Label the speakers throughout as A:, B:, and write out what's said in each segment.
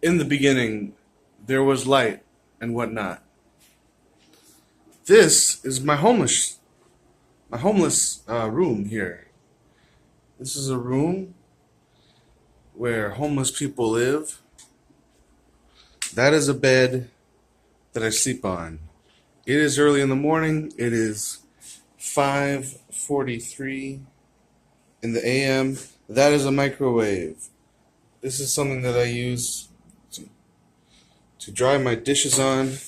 A: In the beginning, there was light and whatnot. This is my homeless room here. This is a room where homeless people live. That is a bed that I sleep on. It is early in the morning. It is 5:43 in the AM. That is a microwave. This is something that I use to dry my dishes on.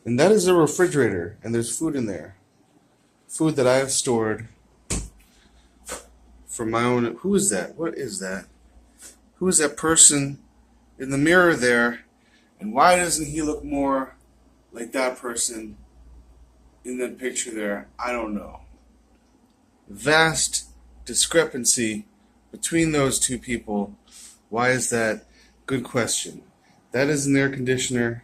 A: And that is a refrigerator, and there's food in there. Food that I have stored for my own. Who is that? What is that? Who is that person in the mirror there? And why doesn't he look more like that person in that picture there? I don't know. Vast discrepancy between those two people. Why is that? Good question. That is an air conditioner.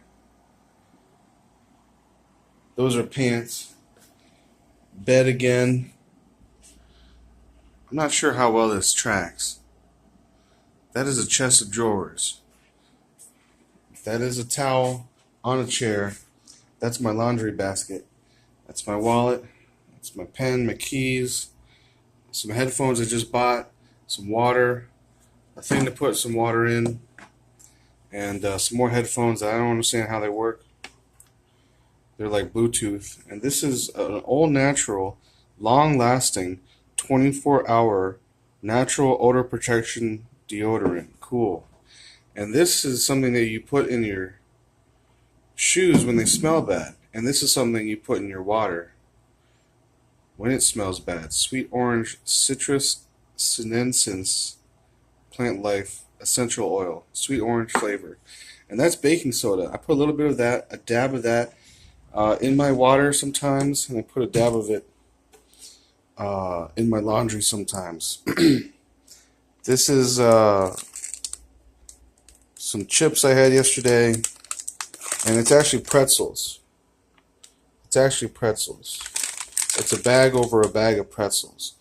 A: Those are pants. Bed again. I'm not sure how well this tracks. That is a chest of drawers. That is a towel on a chair. That's my laundry basket. That's my wallet. That's my pen, my keys, some headphones I just bought, some water, a thing to put some water in, and some more headphones. I don't understand how they work. They're like Bluetooth. And this is an all natural, long lasting, 24-hour natural odor protection deodorant. Cool. And this is something that you put in your shoes when they smell bad. And this is something you put in your water when it smells bad. Sweet orange citrus sinensis plant life essential oil. Sweet orange flavor. And that's baking soda. I put a little bit of that, a dab of that, in my water sometimes. And I put a dab of it in my laundry sometimes. This is some chips I had yesterday, and it's actually pretzels. It's actually pretzels. It's a bag over a bag of pretzels.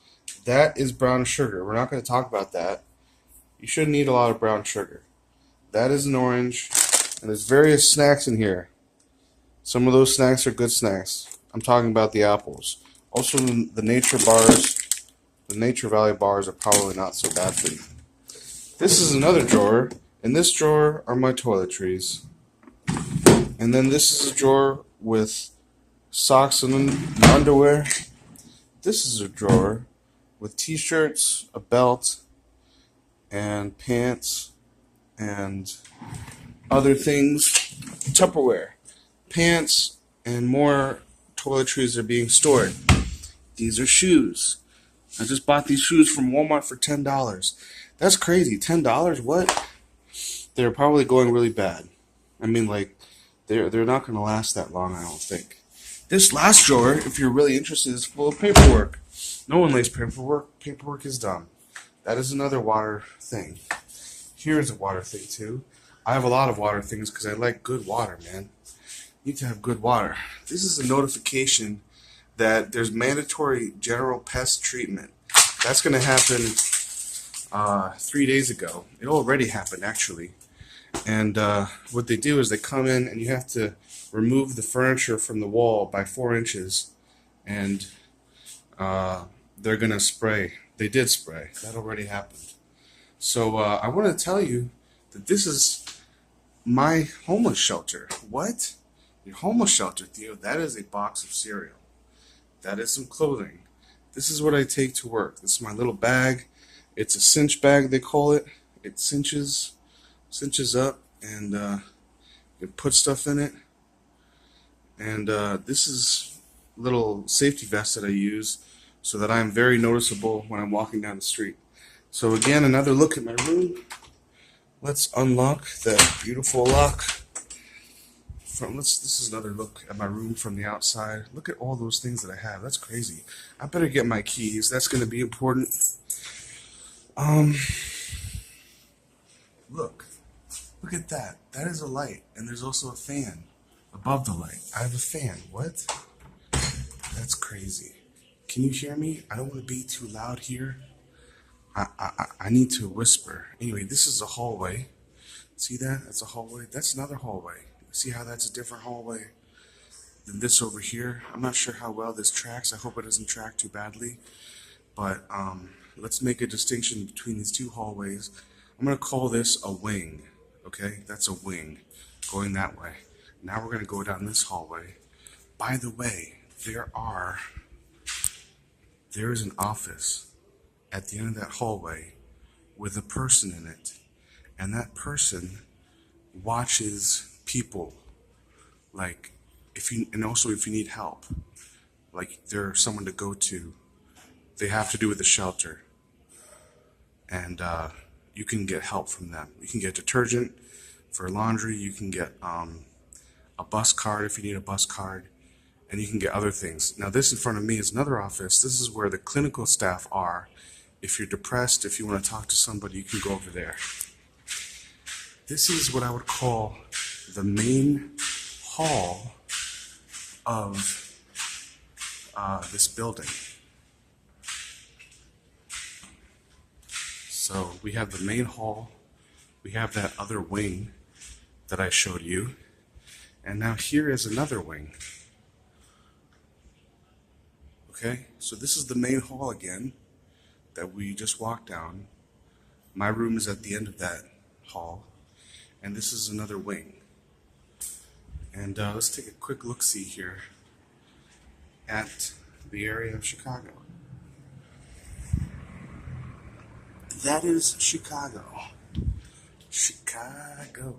A: That is brown sugar. We're not going to talk about that. You shouldn't eat a lot of brown sugar. That is an orange, and there's various snacks in here. Some of those snacks are good snacks. I'm talking about the apples. Also, the Nature bars. The Nature Valley bars are probably not so bad for you. This is another drawer. In this drawer are my toiletries. And then this is a drawer with socks and underwear. This is a drawer with t-shirts, a belt, and pants, and other things. Tupperware. Pants and more toiletries are being stored. These are shoes. I just bought these shoes from Walmart for $10. That's crazy. $10? What? They're probably going really bad. I mean, like, they're not going to last that long, I don't think. This last drawer, if you're really interested, is full of paperwork. No one likes paperwork. Paperwork is dumb. That is another water thing. Here is a water thing, too. I have a lot of water things because I like good water, man. You need to have good water. This is a notification that there's mandatory general pest treatment. That's going to happen 3 days ago. It already happened, actually. And what they do is they come in and you have to remove the furniture from the wall by 4 inches. And they're going to spray. They did spray. That already happened. So I want to tell you that this is my homeless shelter. What? Your homeless shelter, Theo? That is a box of cereal. That is some clothing. This is what I take to work. This is my little bag. It's a cinch bag, they call it. It cinches up, and you put stuff in it. And this is a little safety vest that I use so that I'm very noticeable when I'm walking down the street. So again, another look at my room. Let's unlock that beautiful lock. This is another look at my room from the outside. Look at all those things that I have. That's crazy. I better get my keys. That's going to be important. Look at that. That is a light, and there's also a fan above the light. I have a fan. What? That's crazy. Can you hear me? I don't want to be too loud here. I need to whisper. Anyway, this is a hallway. See that? That's a hallway. That's another hallway. See how that's a different hallway than this over here? I'm not sure how well this tracks. I hope it doesn't track too badly. But let's make a distinction between these two hallways. I'm going to call this a wing. Okay? That's a wing going that way. Now we're going to go down this hallway. By the way, there is an office at the end of that hallway with a person in it. And that person watches people, like, and also if you need help, like there's someone to go to, they have to do with the shelter, and you can get help from them. You can get detergent for laundry, you can get a bus card if you need a bus card, and you can get other things. Now this in front of me is another office. This is where the clinical staff are. If you're depressed, if you want to talk to somebody, you can go over there. This is what I would call the main hall of this building. So we have the main hall, we have that other wing that I showed you, and now here is another wing. Okay, so this is the main hall again that we just walked down. My room is at the end of that hall. And this is another wing. And let's take a quick look-see here at the area of Chicago. That is Chicago. Chicago.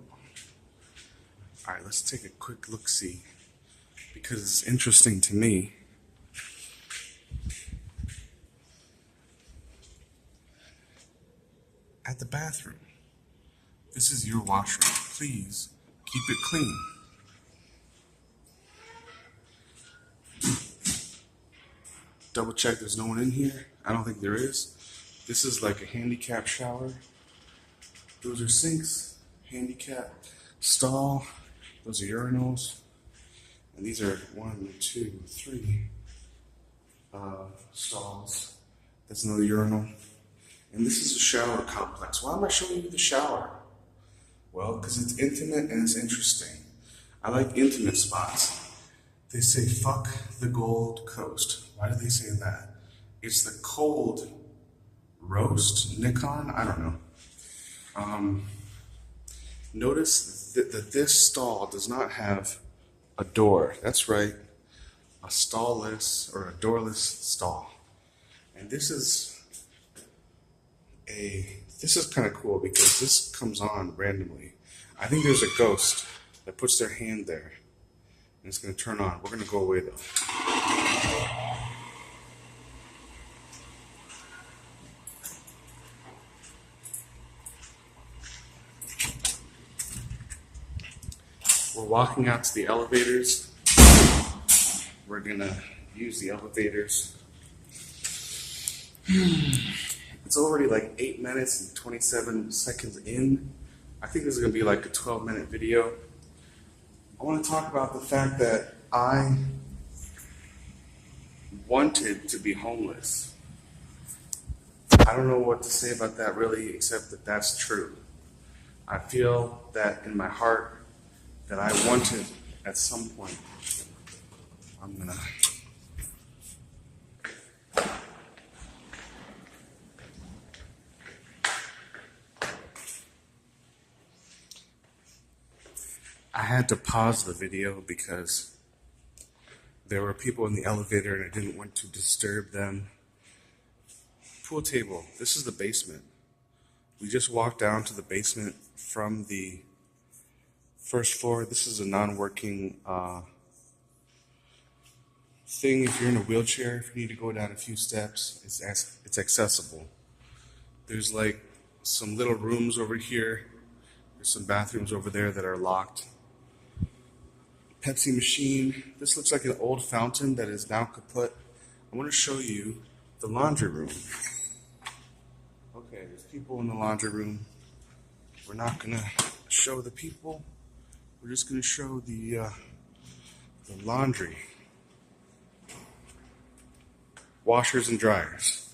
A: All right, let's take a quick look-see because it's interesting to me. At the bathroom. This is your washroom. Please keep it clean. Double check there's no one in here. I don't think there is. This is like a handicap shower. Those are sinks, handicap stall. Those are urinals. And these are 1, 2, 3 stalls. That's another urinal. And this is a shower complex. Why am I showing you the shower? Well, because it's intimate and it's interesting. I like intimate spots. They say, fuck the Gold Coast. Why do they say that? It's the cold roast, Nikon? I don't know. Notice that this stall does not have a door. That's right, a stallless or a doorless stall. And this is kind of cool because this comes on randomly. I think there's a ghost that puts their hand there and it's going to turn on. We're going to go away though. We're walking out to the elevators. We're going to use the elevators. It's already like 8 minutes and 27 seconds in. I think this is going to be like a 12-minute video. I want to talk about the fact that I wanted to be homeless. I don't know what to say about that really, except that that's true. I feel that in my heart that I wanted at some point. I'm gonna I had to pause the video because there were people in the elevator and I didn't want to disturb them. Pool table. This is the basement. We just walked down to the basement from the first floor. This is a non-working thing. If you're in a wheelchair, if you need to go down a few steps, it's accessible. There's like some little rooms over here. There's some bathrooms over there that are locked. Pepsi machine. This looks like an old fountain that is now kaput. I want to show you the laundry room. Okay, there's people in the laundry room. We're not going to show the people. We're just going to show the laundry. Washers and dryers.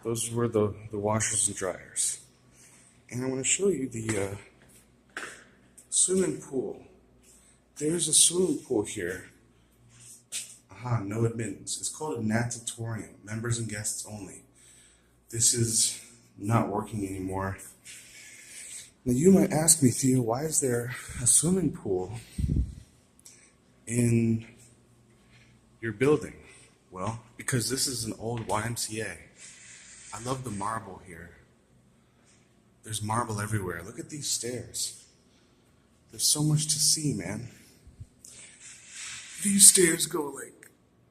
A: Those were the washers and dryers. And I want to show you the Swimming pool. There's a swimming pool here. No admittance. It's called a natatorium, members and guests only. This is not working anymore. Now you might ask me, Theo, why is there a swimming pool in your building? Well, because this is an old YMCA. I love the marble here. There's marble everywhere. Look at these stairs. There's so much to see, man. These stairs go like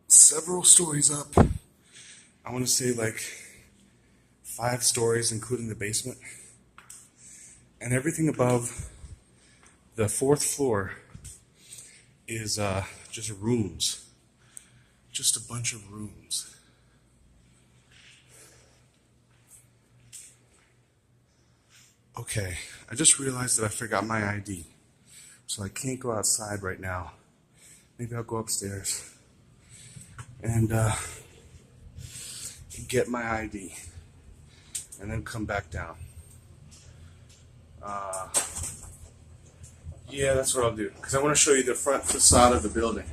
A: several stories up. I want to say like 5 stories, including the basement. And everything above the 4th floor is just rooms. Just a bunch of rooms. Okay, I just realized that I forgot my ID. So I can't go outside right now. Maybe I'll go upstairs and get my ID and then come back down. Yeah, that's what I'll do, because I want to show you the front facade of the building.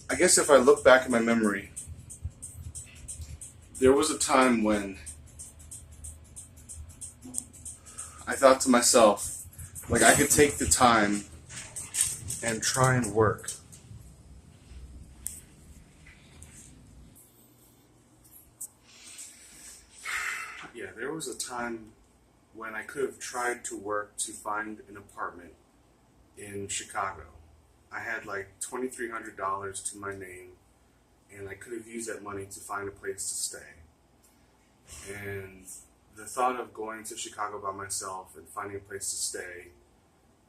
A: I guess if I look back in my memory, there was a time when I thought to myself, like, I could take the time and try and work. Yeah, there was a time when I could have tried to work to find an apartment in Chicago. I had like $2,300 to my name, and I could have used that money to find a place to stay. And the thought of going to Chicago by myself and finding a place to stay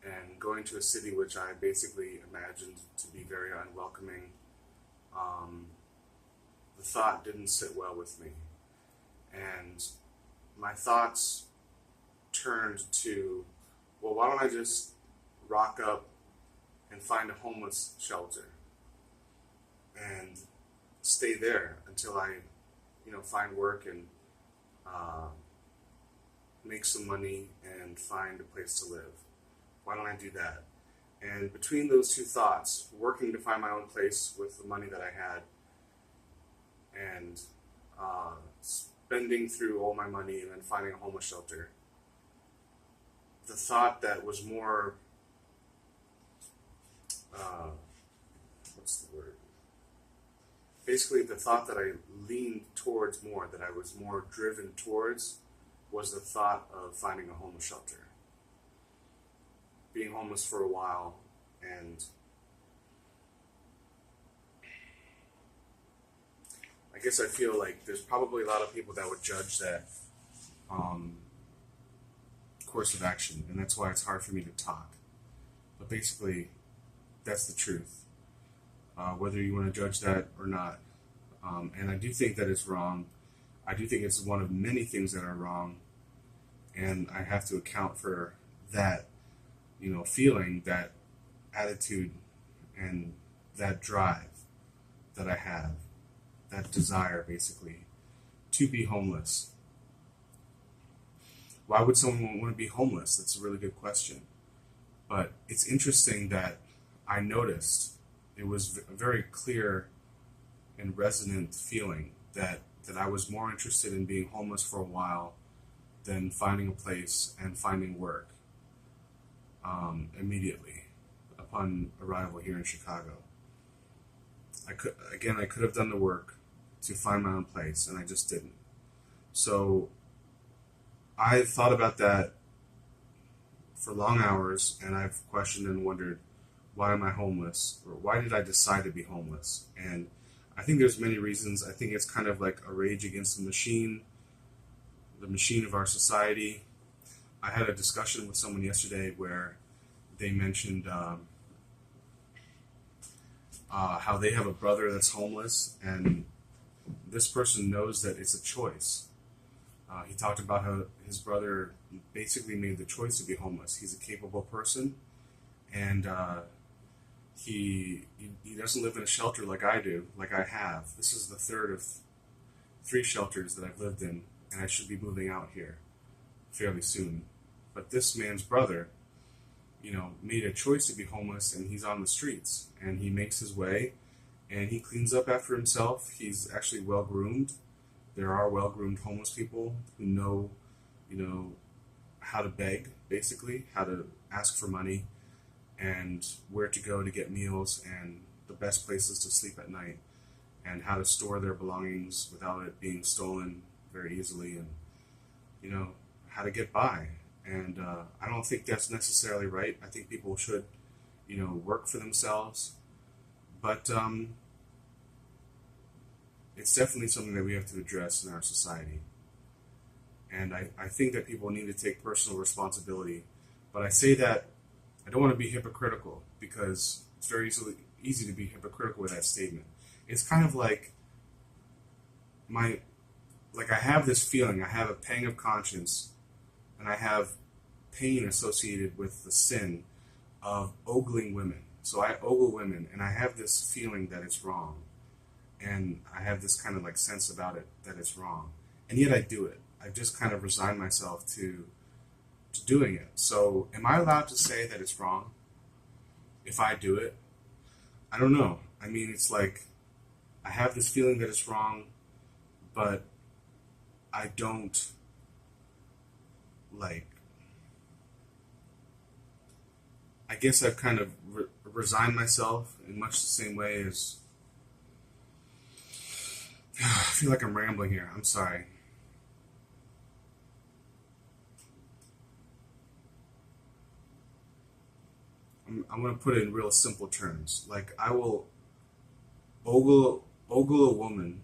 A: and going to a city which I basically imagined to be very unwelcoming, the thought didn't sit well with me. And my thoughts turned to, well, why don't I just rock up and find a homeless shelter and stay there until I, find work and make some money and find a place to live. Why don't I do that? And between those two thoughts, working to find my own place with the money that I had and spending through all my money and then finding a homeless shelter, the thought that was more, what's the word? Basically, the thought that I leaned towards more, that I was more driven towards, was the thought of finding a homeless shelter. Being homeless for a while, and I guess I feel like there's probably a lot of people that would judge that course of action, and that's why it's hard for me to talk. But basically, that's the truth. Whether you want to judge that or not. And I do think that it's wrong. I do think it's one of many things that are wrong. And I have to account for that, feeling, that attitude, and that drive that I have, that desire, basically, to be homeless. Why would someone want to be homeless? That's a really good question. But it's interesting that I noticed it was a very clear and resonant feeling that I was more interested in being homeless for a while than finding a place and finding work immediately upon arrival here in Chicago. I could have done the work to find my own place, and I just didn't. So I thought about that for long hours, and I've questioned and wondered, why am I homeless? Or why did I decide to be homeless? And I think there's many reasons. I think it's kind of like a rage against the machine of our society. I had a discussion with someone yesterday where they mentioned how they have a brother that's homeless, and this person knows that it's a choice. He talked about how his brother basically made the choice to be homeless. He's a capable person, and he doesn't live in a shelter like I do, like I have. This is the third of 3 shelters that I've lived in and I should be moving out here fairly soon. But this man's brother, made a choice to be homeless, and he's on the streets, and he makes his way, and he cleans up after himself. He's actually well groomed. There are well groomed homeless people who know, how to beg, basically, how to ask for money, and where to go to get meals, and the best places to sleep at night, and how to store their belongings without it being stolen very easily, and how to get by. And I don't think that's necessarily right. I think people should, work for themselves. But it's definitely something that we have to address in our society. And I think that people need to take personal responsibility. But I say that I don't want to be hypocritical, because it's very easy to be hypocritical with that statement. It's kind of like I have this feeling, I have a pang of conscience, and I have pain associated with the sin of ogling women. So I ogle women, and I have this feeling that it's wrong. And I have this kind of sense about it that it's wrong. And yet I do it. I've just kind of resigned myself to doing it. So am I allowed to say that it's wrong if I do it? I don't know. I mean, it's like I have this feeling that it's wrong, but I don't I guess I've kind of resigned myself in much the same way as I feel like I'm rambling here. I'm sorry. I'm going to put it in real simple terms. Like, I will ogle a woman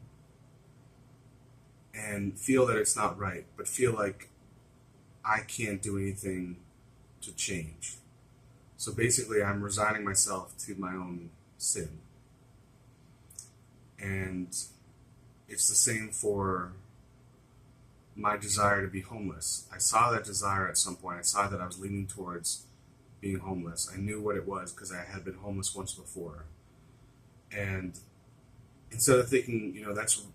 A: and feel that it's not right, but feel like I can't do anything to change. So basically, I'm resigning myself to my own sin. And it's the same for my desire to be homeless. I saw that desire at some point. I saw that I was leaning towards being homeless. I knew what it was because I had been homeless once before. And instead of thinking,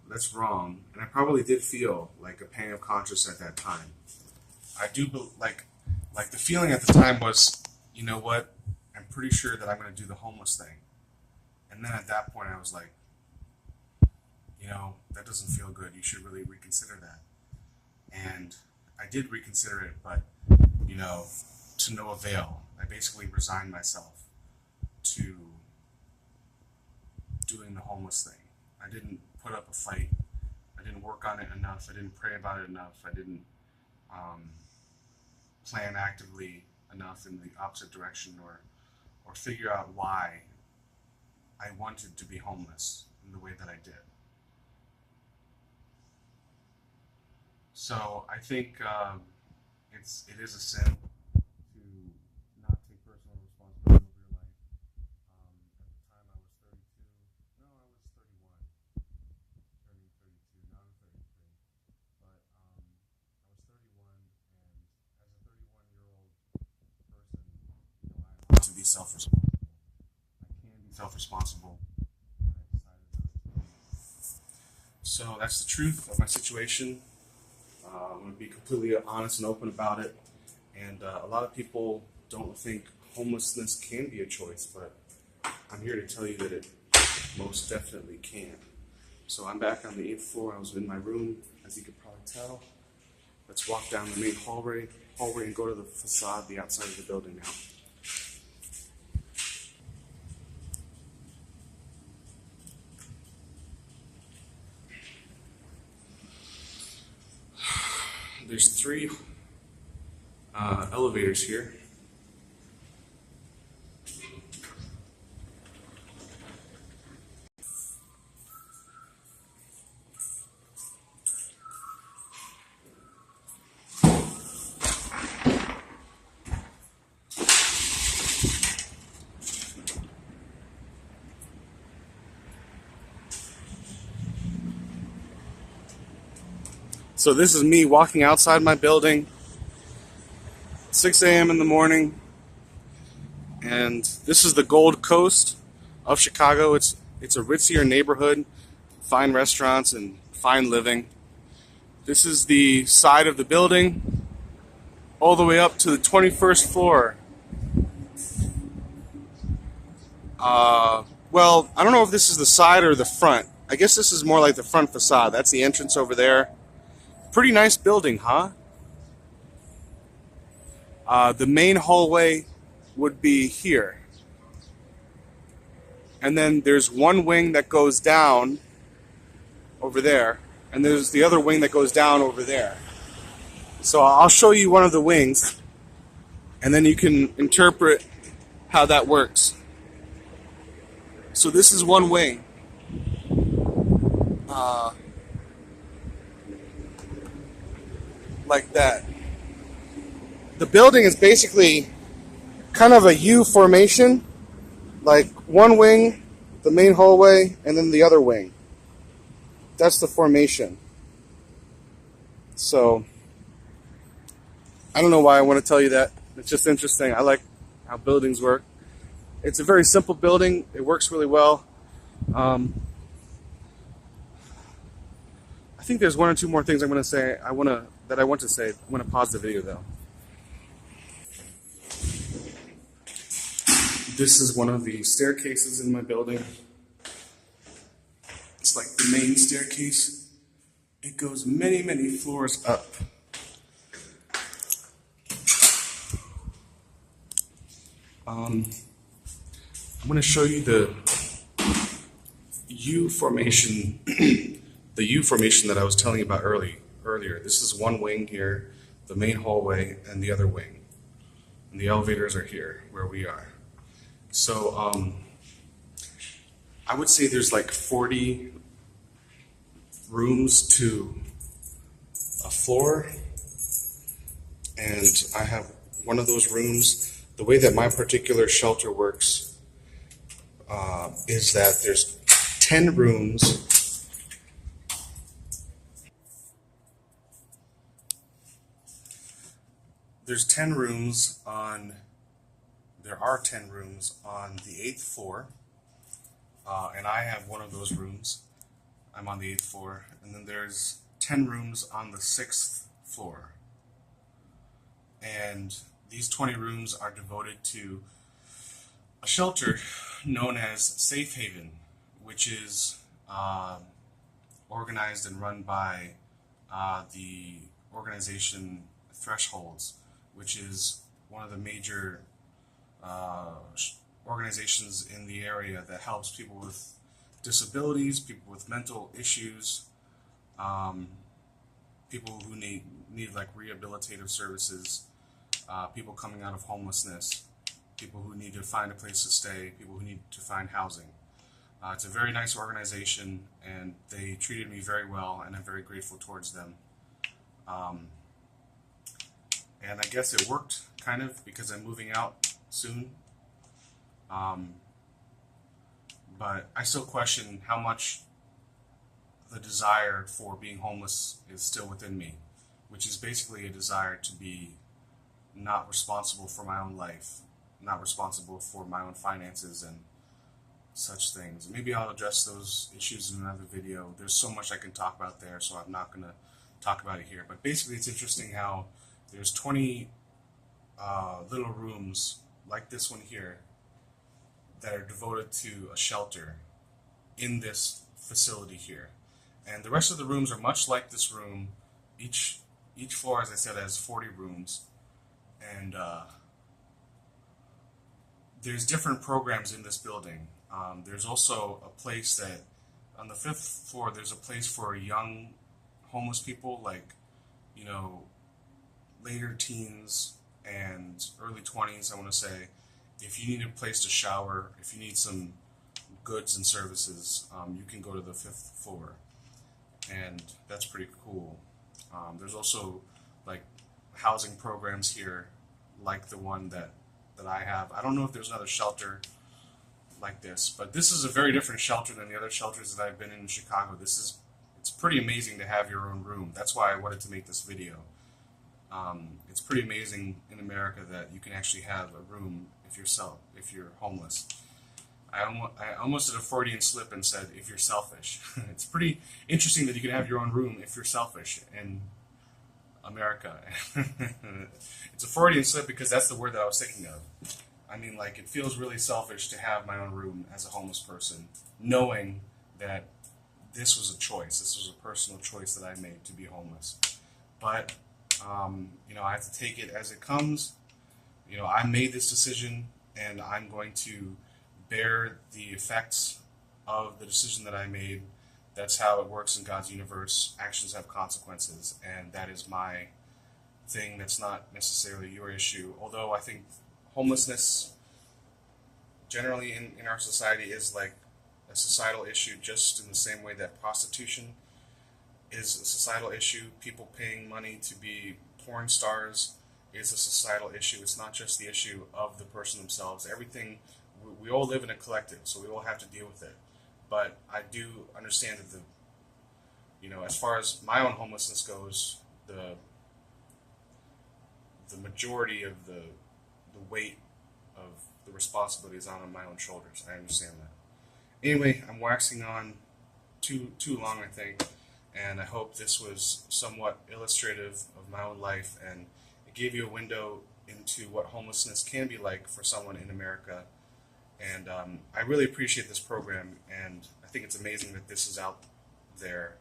A: that's wrong, and I probably did feel like a pang of conscience at that time. I do, like the feeling at the time was, you know what, I'm pretty sure that I'm going to do the homeless thing. And then at that point I was like, that doesn't feel good. You should really reconsider that. And I did reconsider it, but, to no avail. I basically resigned myself to doing the homeless thing. I didn't put up a fight. I didn't work on it enough. I didn't pray about it enough. I didn't plan actively enough in the opposite direction, or figure out why I wanted to be homeless in the way that I did. So I think it is a sin to not take personal responsibility over your life. At the time I was 32. No, I was 31. Turning 32. Now I'm 33. But I was 31, and as a 31-year-old person, I want to be self-responsible. I can be self-responsible. And I decided not to be. So that's the truth of my situation. I'm going to be completely honest and open about it. And a lot of people don't think homelessness can be a choice, but I'm here to tell you that it most definitely can. So I'm back on the 8th floor. I was in my room, as you could probably tell. Let's walk down the main hallway and go to the facade, the outside of the building now. There's 3 elevators here. So this is me walking outside my building, 6 a.m. in the morning, and this is the Gold Coast of Chicago. It's a ritzier neighborhood, fine restaurants and fine living. This is the side of the building, all the way up to the 21st floor. Well, I don't know if this is the side or the front. I guess this is more like the front facade. That's the entrance over there. Pretty nice building, huh? The main hallway would be here. And then there's one wing that goes down over there. And there's the other wing that goes down over there. So I'll show you one of the wings. And then you can interpret how that works. So this is one wing. Like that. The building is basically kind of a U formation, like one wing, the main hallway, and then the other wing. That's the formation. So, I don't know why I want to tell you that. It's just interesting. I like how buildings work. It's a very simple building. It works really well. I think there's one or two more things I'm going to say. I want to say. I'm going to pause the video though. This is one of the staircases in my building. It's like the main staircase. It goes many, many floors up. I'm going to show you the U formation, the U formation that I was telling you about earlier. This is one wing here, the main hallway, and the other wing. And the elevators are here, where we are. So I would say there's like 40 rooms to a floor, and I have one of those rooms. The way that my particular shelter works is that there's 10 rooms. There are 10 rooms on the 8th floor, and I have one of those rooms. I'm on the 8th floor, and then there's 10 rooms on the 6th floor. And these 20 rooms are devoted to a shelter known as Safe Haven, which is organized and run by the organization Thresholds, which is one of the major organizations in the area that helps people with disabilities, people with mental issues, people who need like rehabilitative services, people coming out of homelessness, people who need to find a place to stay, people who need to find housing. It's a very nice organization, and they treated me very well, and I'm very grateful towards them. And I guess it worked, kind of, because I'm moving out soon. But I still question how much the desire for being homeless is still within me, which is basically a desire to be not responsible for my own life, not responsible for my own finances and such things. Maybe I'll address those issues in another video. There's so much I can talk about there, so I'm not going to talk about it here. But basically, it's interesting how there's 20 little rooms like this one here that are devoted to a shelter in this facility here. And the rest of the rooms are much like this room. Each floor, as I said, has 40 rooms. And there's different programs in this building. There's also a place that, on the 5th floor, there's a place for young homeless people, like, you know, later teens and early 20s, I want to say. If you need a place to shower, if you need some goods and services, you can go to the 5th floor. And that's pretty cool. There's also, like, housing programs here, like the one that I have. I don't know if there's another shelter like this, but this is a very different shelter than the other shelters that I've been in Chicago. It's pretty amazing to have your own room. That's why I wanted to make this video. It's pretty amazing in America that you can actually have a room if you're homeless.
B: I almost did a Freudian slip and said, if you're selfish. It's pretty interesting that you can have your own room if you're selfish in America. It's a Freudian slip because that's the word that I was thinking of. I mean, like, it feels really selfish to have my own room as a homeless person, knowing that this was a choice. This was a personal choice that I made to be homeless. But, I have to take it as it comes. I made this decision, and I'm going to bear the effects of the decision that I made. That's how it works in God's universe. Actions have consequences, and that is my thing. That's not necessarily your issue. Although I think homelessness generally in our society is like a societal issue, just in the same way that prostitution is a societal issue. People paying money to be porn stars is a societal issue. It's not just the issue of the person themselves. Everything, we all live in a collective, so we all have to deal with it. But I do understand that as far as my own homelessness goes, the majority of the weight of the responsibility is on my own shoulders. I understand that. Anyway, I'm waxing on too long, I think, and I hope this was somewhat illustrative of my own life, and it gave you a window into what homelessness can be like for someone in America. And I really appreciate this program, and I think it's amazing that this is out there.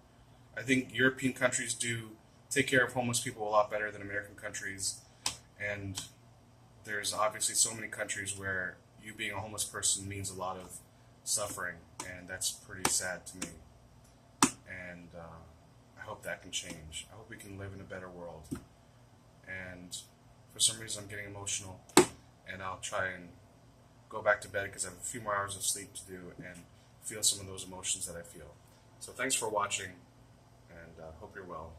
B: I think European countries do take care of homeless people a lot better than American countries, and there's obviously so many countries where you being a homeless person means a lot of suffering, and that's pretty sad to me. And I hope that can change. I hope we can live in a better world. And for some reason I'm getting emotional, and I'll try and go back to bed because I have a few more hours of sleep to do and feel some of those emotions that I feel. So thanks for watching, and hope you're well.